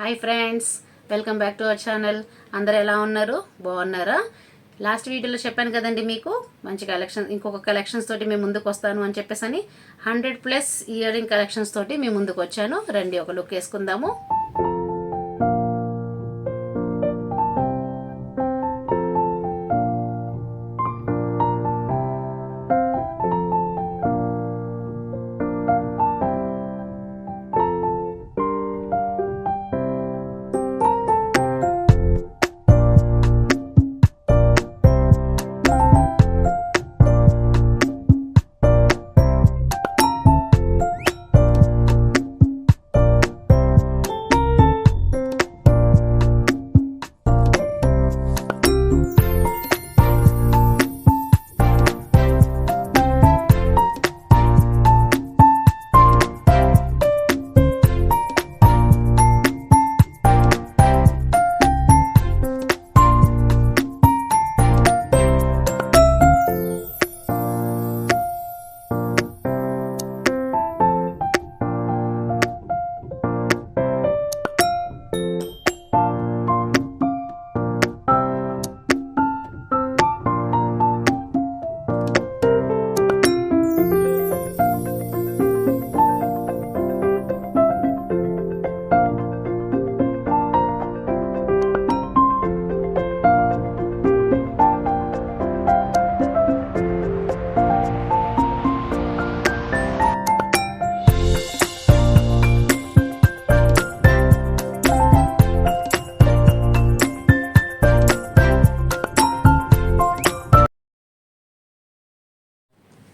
Hi friends, welcome back to our channel. అందరు ఎలా ఉన్నారు? బాగున్నారా? లాస్ట్ వీడియోలో చెప్పాను కదండి మీకు మంచి కలెక్షన్, ఇంకొక కలెక్షన్స్ తోటి మేము ముందుకు వస్తాను అని చెప్పేసి 100+ ఇయర్ రింగ్ కలెక్షన్స్ తోటి మేము ముందుకు వచ్చాను. రండి ఒక లుక్ వేసుకుందాము.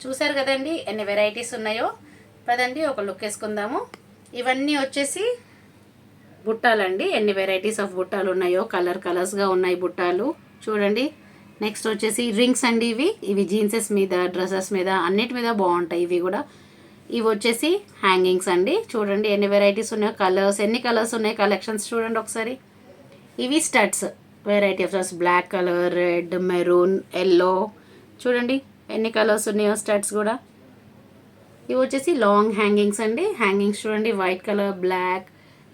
చూసారు కదండి ఎన్ని వెరైటీస్ ఉన్నాయో. పదండి ఒక లుక్ వేసుకుందాము. ఇవన్నీ వచ్చేసి బుట్టాలండి. ఎన్ని వెరైటీస్ ఆఫ్ బుట్టాలు ఉన్నాయో, కలర్స్గా ఉన్నాయి బుట్టాలు చూడండి. నెక్స్ట్ వచ్చేసి రింగ్స్ అండి. ఇవి జీన్సెస్ మీద, డ్రెస్సెస్ మీద, అన్నిటి మీద బాగుంటాయి ఇవి కూడా. ఇవి వచ్చేసి హ్యాంగింగ్స్ అండి. చూడండి ఎన్ని వెరైటీస్ ఉన్నాయో, ఎన్ని కలర్స్ ఉన్నాయి, కలెక్షన్స్ చూడండి ఒకసారి. ఇవి studs, variety of studs, black colour, red, maroon, yellow. చూడండి ఎన్ని కలర్స్ ఉన్నాయో స్టడ్స్ కూడా. ఇవి వచ్చేసి లాంగ్ హ్యాంగింగ్స్ అండి. హ్యాంగింగ్స్ చూడండి, వైట్ కలర్, బ్లాక్.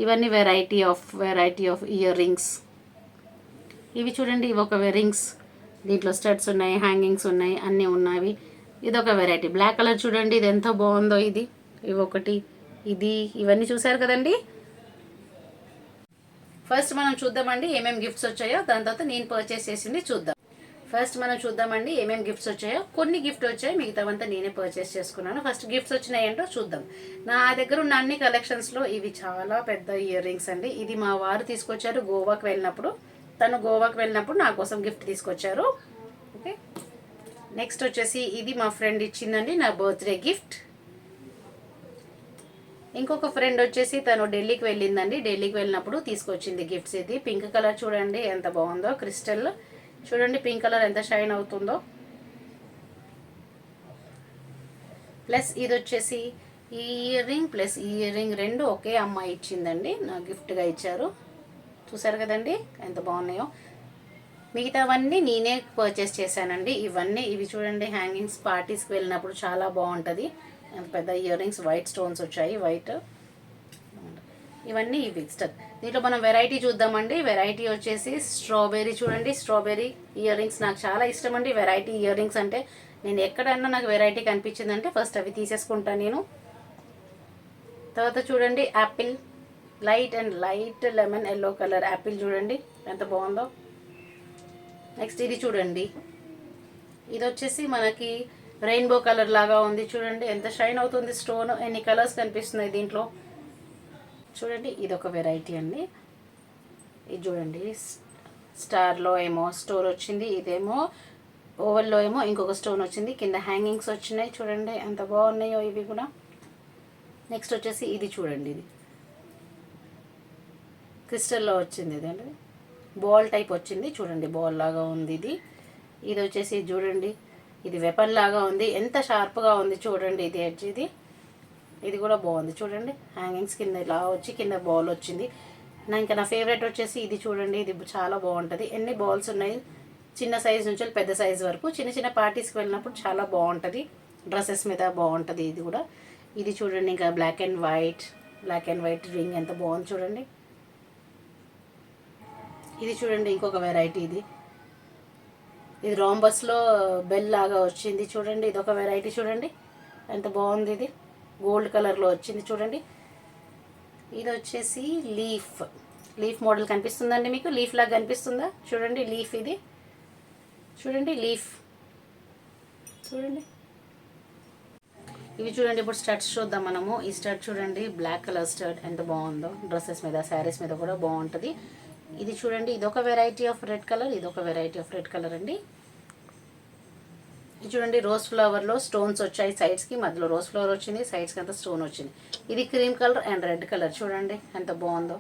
ఇవన్నీ వెరైటీ ఆఫ్ ఇయర్ రింగ్స్. ఇవి చూడండి, ఇవి ఒక రింగ్స్, దీంట్లో స్టడ్స్ ఉన్నాయి, హ్యాంగింగ్స్ ఉన్నాయి, అన్నీ ఉన్నవి. ఇది ఒక వెరైటీ బ్లాక్ కలర్ చూడండి, ఇది ఎంత బాగుందో. ఇవి ఒకటి, ఇవన్నీ చూసారు కదండి. ఫస్ట్ మనం చూద్దామండి ఏమేమి గిఫ్ట్స్ వచ్చాయో, దాని తర్వాత నేను పర్చేస్ చేసింది చూద్దాం. ఫస్ట్ మనం చూద్దామండి ఏమేమి గిఫ్ట్స్ వచ్చాయో. కొన్ని గిఫ్ట్ వచ్చాయి, మిగతావంతా నేనే పర్చేస్ చేసుకున్నాను. ఫస్ట్ గిఫ్ట్స్ వచ్చినాయి ఏంటో చూద్దాం. నా దగ్గర ఉన్న అన్ని కలెక్షన్స్లో ఇవి చాలా పెద్ద ఇయర్ రింగ్స్ అండి. ఇది మా వారు తీసుకొచ్చారు గోవాకి వెళ్ళినప్పుడు. తను గోవాకి వెళ్ళినప్పుడు నా కోసం గిఫ్ట్ తీసుకొచ్చారు. ఓకే, నెక్స్ట్ వచ్చేసి ఇది మా ఫ్రెండ్ ఇచ్చిందండి, నా బర్త్డే గిఫ్ట్. ఇంకొక ఫ్రెండ్ వచ్చేసి తను ఢిల్లీకి వెళ్ళిందండి, ఢిల్లీకి వెళ్ళినప్పుడు తీసుకొచ్చింది గిఫ్ట్స్. ఇది పింక్ కలర్ చూడండి ఎంత బాగుందో, క్రిస్టల్ చూడండి పింక్ కలర్ ఎంత షైన్ అవుతుందో. ప్లస్ ఇది వచ్చేసి ear ring plus ear ring రెండు ఒకే అమ్మాయి ఇచ్చిందండి, నా గిఫ్ట్గా ఇచ్చారు. చూసారు కదండి ఎంత బాగున్నాయో. మిగతావన్నీ నేనే పర్చేస్ చేశానండి. ఇవి చూడండి హ్యాంగింగ్స్, పార్టీస్కి వెళ్ళినప్పుడు చాలా బాగుంటుంది. ఎంత పెద్ద ఇయర్ రింగ్స్, వైట్ స్టోన్స్ వచ్చాయి, వైట్. ఇవన్నీ ఇవి స్టడ్. దీంట్లో మనం వెరైటీ చూద్దామండి. వెరైటీ వచ్చేసి స్ట్రాబెర్రీ చూడండి, స్ట్రాబెర్రీ ఇయర్ రింగ్స్ నాకు చాలా ఇష్టం అండి. వెరైటీ ఇయర్ రింగ్స్ అంటే నేను ఎక్కడన్నా నాకు వెరైటీ కనిపించిందంటే ఫస్ట్ అవి తీసేసుకుంటాను నేను. తర్వాత చూడండి Apple, light lemon yellow colour Apple చూడండి ఎంత బాగుందో. నెక్స్ట్ ఇది చూడండి, ఇది వచ్చేసి మనకి రెయిన్బో కలర్ లాగా ఉంది చూడండి, ఎంత షైన్ అవుతుంది స్టోన్. ఎన్ని కలర్స్ కనిపిస్తున్నాయి దీంట్లో చూడండి. ఇది ఒక వెరైటీ అండి. ఇది చూడండి స్టార్లో ఏమో స్టోన్ వచ్చింది, ఇదేమో ఓవల్లో ఏమో ఇంకొక స్టోన్ వచ్చింది, కింద హ్యాంగింగ్స్ వచ్చినాయి చూడండి ఎంత బాగున్నాయో ఇవి కూడా. నెక్స్ట్ వచ్చేసి ఇది చూడండి, ఇది క్రిస్టల్లో వచ్చింది, ఇదండి బాల్ టైప్ వచ్చింది చూడండి, బాల్ లాగా ఉంది ఇది. ఇది వచ్చేసి చూడండి, ఇది వెపన్ లాగా ఉంది, ఎంత షార్ప్గా ఉంది చూడండి. ఇది ఎడ్జ్, ఇది కూడా బాగుంది చూడండి. హ్యాంగింగ్స్ కింద ఇలా వచ్చి కింద బాల్ వచ్చింది. ఇంకా నా ఫేవరెట్ వచ్చేసి ఇది చూడండి, ఇది చాలా బాగుంటుంది. ఎన్ని బాల్స్ ఉన్నాయి, చిన్న సైజ్ నుంచి పెద్ద సైజ్ వరకు. చిన్న చిన్న పార్టీస్కి వెళ్ళినప్పుడు చాలా బాగుంటుంది, డ్రెస్సెస్ మీద బాగుంటుంది ఇది కూడా. ఇది చూడండి, ఇంకా బ్లాక్ అండ్ వైట్ రింగ్ ఎంత బాగుంది చూడండి. ఇది చూడండి ఇంకొక వెరైటీ. ఇది రాంబస్లో బెల్ లాగా వచ్చింది చూడండి. ఇది ఒక వెరైటీ చూడండి ఎంత బాగుంది. ఇది గోల్డ్ కలర్లో వచ్చింది చూడండి. ఇది వచ్చేసి లీఫ్ మోడల్ కనిపిస్తుందండి మీకు? లీఫ్ లాగా కనిపిస్తుందా? చూడండి లీఫ్. ఇది చూడండి లీఫ్ చూడండి. ఇవి చూడండి. ఇప్పుడు స్టడ్స్ చూద్దాం మనము. ఈ స్టడ్ చూడండి బ్లాక్ కలర్ స్టడ్ ఎంత బాగుందో. డ్రెస్సెస్ మీద శారీస్ మీద కూడా బాగుంటుంది. ఇది చూడండి ఇదొక వెరైటీ ఆఫ్ రెడ్ కలర్, ఇదొక వెరైటీ ఆఫ్ రెడ్ కలర్ అండి. ఇది చూడండి రోజ్ ఫ్లవర్లో స్టోన్స్ వచ్చాయి సైడ్స్కి, మధ్యలో రోజ్ ఫ్లవర్ వచ్చింది, సైడ్స్కి అంతా స్టోన్ వచ్చింది. ఇది cream colour and red colour చూడండి ఎంత బాగుందో.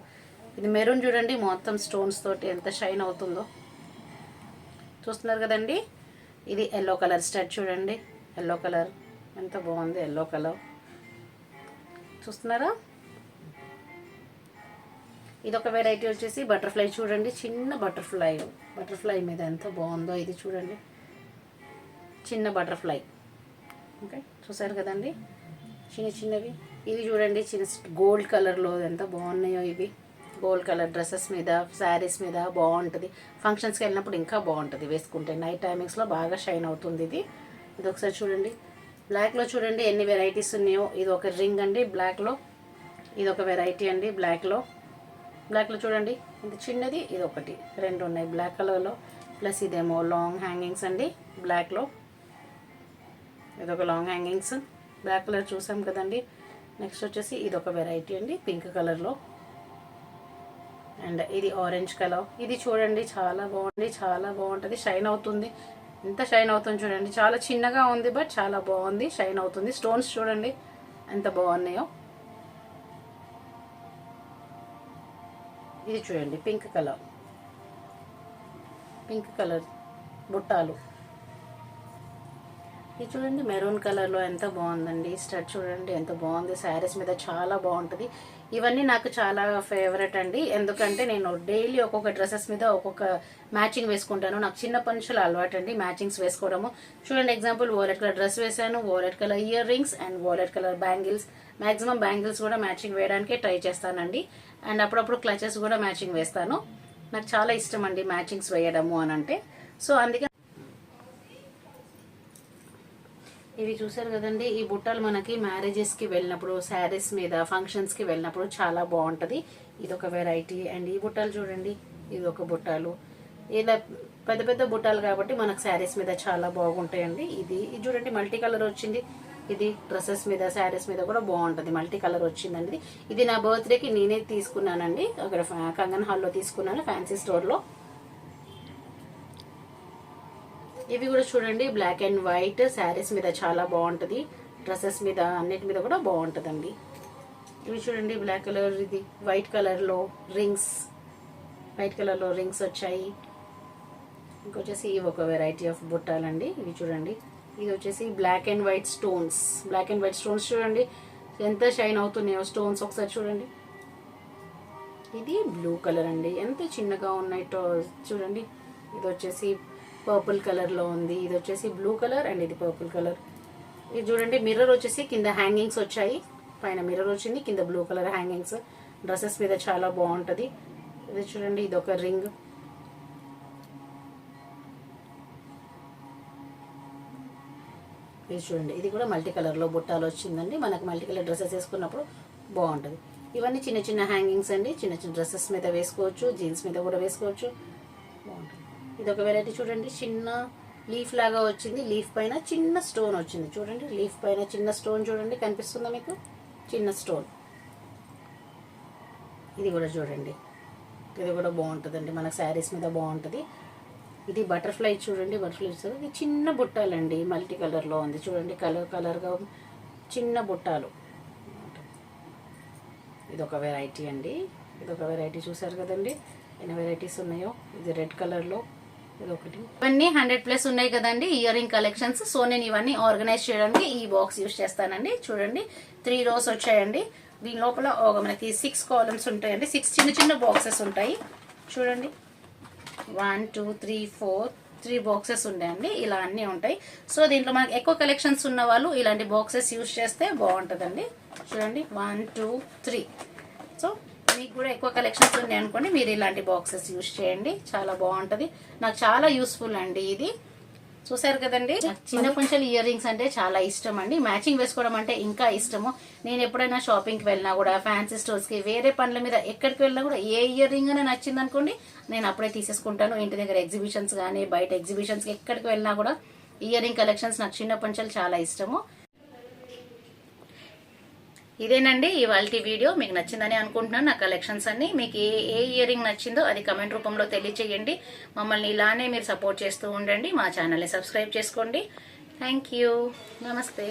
ఇది మెరూన్ చూడండి మొత్తం స్టోన్స్ తోటి ఎంత షైన్ అవుతుందో చూస్తున్నారు కదండి. ఇది ఎల్లో కలర్ స్టడ్ చూడండి. ఎల్లో కలర్ ఎంత బాగుంది. ఎల్లో కలర్ చూస్తున్నారా. ఇదొక వెరైటీ వచ్చేసి బటర్ఫ్లై చూడండి. చిన్న బటర్ఫ్లై మీద ఎంత బాగుందో. ఇది చూడండి చిన్న బటర్ఫ్లై. ఓకే చూసారు కదండి చిన్నవి. ఇవి చూడండి చిన్న గోల్డ్ కలర్లో ఎంత బాగున్నాయో. ఇవి గోల్డ్ కలర్ డ్రెస్సెస్ మీద శారీస్ మీద బాగుంటుంది. ఫంక్షన్స్కి వెళ్ళినప్పుడు ఇంకా బాగుంటుంది వేసుకుంటే. నైట్ టైమింగ్స్లో బాగా షైన్ అవుతుంది. ఇది ఒకసారి చూడండి. బ్లాక్లో చూడండి ఎన్ని వెరైటీస్ ఉన్నాయో. ఇది ఒక రింగ్ అండి బ్లాక్లో. ఇది ఒక వెరైటీ అండి బ్లాక్లో చూడండి ఇంత చిన్నది. ఇది ఒకటి, రెండు ఉన్నాయి బ్లాక్ కలర్లో. ప్లస్ ఇదేమో లాంగ్ హ్యాంగింగ్స్ అండి బ్లాక్లో. ఇదొక లాంగ్ హ్యాంగింగ్స్ బ్లాక్ కలర్ చూసాం కదండి. నెక్స్ట్ వచ్చేసి ఇదొక వెరైటీ అండి పింక్ కలర్లో. అండ్ ఇది ఆరెంజ్ కలర్. ఇది చూడండి చాలా బాగుంటుంది. షైన్ అవుతుంది. ఎంత షైన్ అవుతుంది చూడండి. చాలా చిన్నగా ఉంది బట్ చాలా బాగుంది. షైన్ అవుతుంది. స్టోన్స్ చూడండి ఎంత బాగున్నాయో. ఇది చూడండి పింక్ కలర్ బుట్టాలు. ఇది చూడండి మెరూన్ కలర్లో ఎంత బాగుందండి. స్టడ్ చూడండి ఎంత బాగుంది. శారీస్ మీద చాలా బాగుంటుంది. ఇవన్నీ నాకు చాలా ఫేవరెట్ అండి. ఎందుకంటే నేను డైలీ ఒక్కొక్క డ్రెస్సెస్ మీద ఒక్కొక్క మ్యాచింగ్ వేసుకుంటాను. నాకు చిన్నప్పటి నుంచి అలవాటు అండి మ్యాచింగ్స్ వేసుకోవడము. చూడండి ఎగ్జాంపుల్ వోలెట్ కలర్ డ్రెస్ వేసాను, violet colour ear rings and violet colour bangles. Maximum bangles కూడా మ్యాచింగ్ వేయడానికే ట్రై చేస్తానండి. అండ్ అప్పుడప్పుడు క్లచెస్ కూడా మ్యాచింగ్ వేస్తాను. నాకు చాలా ఇష్టం అండి మ్యాచింగ్స్ వేయడము అని అంటే. సో అందుకే ఇవి చూసారు కదండి. ఈ బుట్టలు మనకి మ్యారేజెస్కి వెళ్ళినప్పుడు, శారీస్ మీద ఫంక్షన్స్కి వెళ్ళినప్పుడు చాలా బాగుంటుంది. ఇదొక వెరైటీ. అండ్ ఈ బుట్టలు చూడండి ఇది ఒక బుట్టాలు. ఇలా పెద్ద పెద్ద బుట్టాలు కాబట్టి మనకు శారీస్ మీద చాలా బాగుంటాయండి. ఇది చూడండి మల్టీ కలర్ వచ్చింది. ఇది డ్రెస్సెస్ మీద శారీస్ మీద కూడా బాగుంటుంది. మల్టీ కలర్ వచ్చిందండి. ఇది నా బర్త్డేకి నేనే తీసుకున్నానండి. అక్కడ కంగన్ హాల్లో తీసుకున్నాను ఫ్యాన్సీ స్టోర్లో. ఇవి కూడా చూడండి బ్లాక్ అండ్ వైట్ శారీస్ మీద చాలా బాగుంటుంది. డ్రెస్సెస్ మీద అన్నిటి మీద కూడా బాగుంటుందండి. ఇవి చూడండి బ్లాక్ కలర్. ఇది వైట్ కలర్లో రింగ్స్ వచ్చాయి. ఇంకొచ్చేసి ఇవి ఒక వెరైటీ ఆఫ్ బుట్టాలండి. ఇవి చూడండి. ఇది వచ్చేసి బ్లాక్ అండ్ వైట్ స్టోన్స్ చూడండి ఎంత షైన్ అవుతున్నాయో స్టోన్స్. ఒకసారి చూడండి. ఇది బ్లూ కలర్ అండి. ఎంత చిన్నగా ఉన్నాయి చూడండి. ఇది వచ్చేసి పర్పుల్ కలర్లో ఉంది. ఇది వచ్చేసి బ్లూ కలర్ అండ్ ఇది పర్పుల్ కలర్. ఇది చూడండి మిర్రర్ వచ్చేసి కింద హ్యాంగింగ్స్ వచ్చాయి. పైన మిర్రర్ వచ్చింది, కింద బ్లూ కలర్ హ్యాంగింగ్స్. డ్రెస్సెస్ మీద చాలా బాగుంటుంది. ఇది చూడండి ఇదొక రింగ్. ఇది చూడండి ఇది కూడా మల్టీ కలర్లో బుట్టాలు వచ్చిందండి. మనకు మల్టీ కలర్ డ్రెస్సెస్ వేసుకున్నప్పుడు బాగుంటుంది. ఇవన్నీ చిన్న చిన్న హ్యాంగింగ్స్ అండి. చిన్న చిన్న డ్రెస్సెస్ మీద వేసుకోవచ్చు, జీన్స్ మీద కూడా వేసుకోవచ్చు. బాగుంటుంది. ఇదొక వెరైటీ చూడండి. చిన్న లీఫ్ లాగా వచ్చింది. లీఫ్ పైన చిన్న స్టోన్ వచ్చింది చూడండి. లీఫ్ పైన చిన్న స్టోన్ చూడండి కనిపిస్తుందా మీకు? చిన్న స్టోన్. ఇది కూడా చూడండి. ఇది కూడా బాగుంటుందండి. మన శారీస్ మీద బాగుంటుంది. ఇది బటర్ఫ్లై చూడండి. ఇది చిన్న బుట్టాలండి. మల్టీ కలర్లో ఉంది చూడండి. కలర్గా చిన్న బుట్టాలు. ఇదొక వెరైటీ అండి. ఇదొక వెరైటీ చూసారు కదండి ఎన్ని వెరైటీస్ ఉన్నాయో. ఇది రెడ్ కలర్లో ఇదొకటి. ఇవన్నీ 100+ ఉన్నాయి కదండి ఇయర్ రింగ్ కలెక్షన్స్. సో నేను ఇవన్నీ ఆర్గనైజ్ చేయడానికి ఈ బాక్స్ యూజ్ చేస్తానండి. చూడండి 3 rows వచ్చాయండి. దీని లోపల మనకి 6 columns ఉంటాయండి. 6 చిన్న చిన్న బాక్సెస్ ఉంటాయి చూడండి. 1 2 3 4 3 బాక్సెస్ ఉంటాయండి. ఇలా అన్నీ ఉంటాయి. సో దీంట్లో మనకి ఎక్కువ కలెక్షన్స్ ఉన్న వాళ్ళు ఇలాంటి బాక్సెస్ యూజ్ చేస్తే బాగుంటుందండి. చూడండి 1 2 3. సో మీకు కూడా ఎక్కువ కలెక్షన్స్ ఉన్నాయి అనుకోండి, మీరు ఇలాంటి బాక్సెస్ యూస్ చేయండి, చాలా బాగుంటుంది. నాకు చాలా యూస్ఫుల్ అండి ఇది. చూసారు కదండి, చిన్న పంచలు ఇయర్ రింగ్స్ అంటే చాలా ఇష్టం అండి. మ్యాచింగ్ వేసుకోవడం అంటే ఇంకా ఇష్టము. నేను ఎప్పుడైనా షాపింగ్కి వెళ్ళినా కూడా, ఫ్యాన్సీ స్టోర్స్కి, వేరే పనుల మీద ఎక్కడికి వెళ్ళినా కూడా ఏ ఇయర్ రింగ్ అని నచ్చింది అనుకోండి, నేను అప్పుడే తీసేసుకుంటాను. ఇంటి దగ్గర ఎగ్జిబిషన్స్ కానీ, బయట ఎగ్జిబిషన్స్కి ఎక్కడికి వెళ్ళినా కూడా ఇయర్ రింగ్ కలెక్షన్స్ నాకు చిన్న పంచలు చాలా ఇష్టము. ఇదేనండి ఇవాళ వీడియో. మీకు నచ్చిందని అనుకుంటున్నాను. నా కలెక్షన్స్ అన్ని మీకు ఏ ఇయర్ రింగ్ నచ్చిందో అది కమెంట్ రూపంలో తెలియచేయండి. మమ్మల్ని ఇలానే మీరు సపోర్ట్ చేస్తూ ఉండండి. మా ఛానల్ని సబ్స్క్రైబ్ చేసుకోండి. Thank you. నమస్తే.